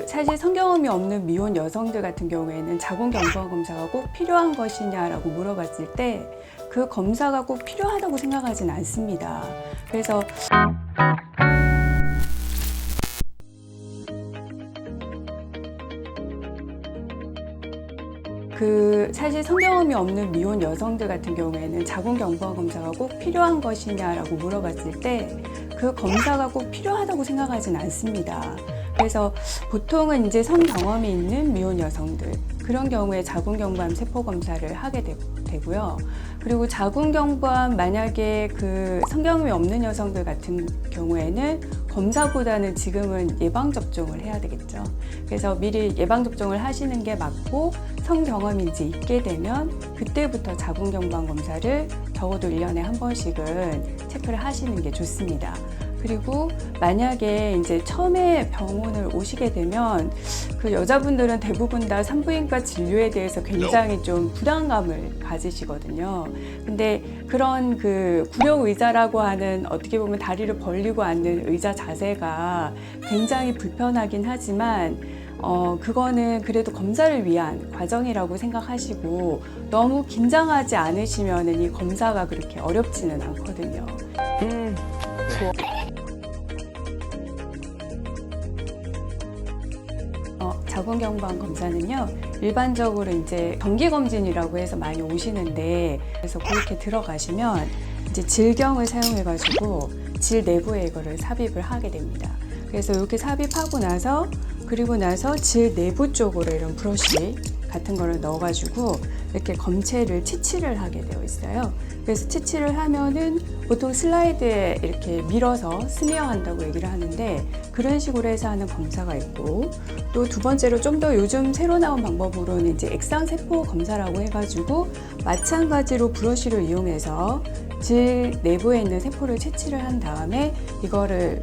사실 성경험이 없는 미혼 여성들 같은 경우에는 자궁경부암 검사가 꼭 필요한 것이냐라고 물어봤을 때 그 검사가 꼭 필요하다고 생각하진 않습니다. 그래서 사실 성경험이 없는 미혼 여성들 같은 경우에는 자궁경부암 검사가 꼭 필요한 것이냐라고 물어봤을 때 그 검사가 꼭 필요하다고 생각하진 않습니다. 그래서 보통은 이제 성경험이 있는 미혼 여성들, 그런 경우에 자궁경부암 세포 검사를 하게 되고요. 그리고 자궁경부암 만약에 성경험이 없는 여성들 같은 경우에는 검사보다는 지금은 예방접종을 해야 되겠죠. 그래서 미리 예방접종을 하시는 게 맞고, 성경험인지 있게 되면 그때부터 자궁경부암 검사를 적어도 1년에 한 번씩은 체크를 하시는 게 좋습니다. 그리고 만약에 이제 처음에 병원을 오시게 되면 여자분들은 대부분 다 산부인과 진료에 대해서 굉장히 좀 부담감을 가지시거든요. 근데 그런 구령 의자라고 하는, 어떻게 보면 다리를 벌리고 앉는 의자 자세가 굉장히 불편하긴 하지만 그거는 그래도 검사를 위한 과정이라고 생각하시고 너무 긴장하지 않으시면 이 검사가 그렇게 어렵지는 않거든요. 자궁경부암 검사는요, 일반적으로 이제 정기검진이라고 해서 많이 오시는데, 그래서 그렇게 들어가시면 이제 질경을 사용해가지고 질 내부에 이거를 삽입을 하게 됩니다. 그래서 이렇게 삽입하고 나서, 그리고 나서 질 내부 쪽으로 이런 브러쉬 같은 거를 넣어가지고 이렇게 검체를 치치를 하게 되어 있어요. 그래서 치치를 하면은 보통 슬라이드에 이렇게 밀어서 스미어 한다고 얘기를 하는데, 그런 식으로 해서 하는 검사가 있고, 또 두 번째로 좀 더 요즘 새로 나온 방법으로는 이제 액상세포 검사라고 해가지고 마찬가지로 브러쉬를 이용해서 질 내부에 있는 세포를 채취를 한 다음에 이거를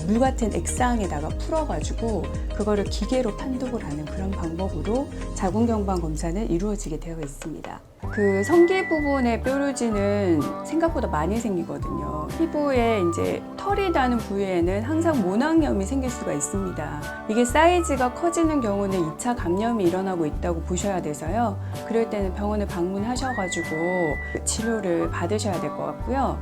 물 같은 액상에다가 풀어가지고 그거를 기계로 판독을 하는 그런 방법으로 자궁경부암 검사는 이루어지게 되어 있습니다. 성기 부분의 뾰루지는 생각보다 많이 생기거든요. 피부에 이제 털이 나는 부위에는 항상 모낭염이 생길 수가 있습니다. 이게 사이즈가 커지는 경우는 2차 감염이 일어나고 있다고 보셔야 돼서요. 그럴 때는 병원에 방문하셔가지고 치료를 받으셔야 될 것 같고요.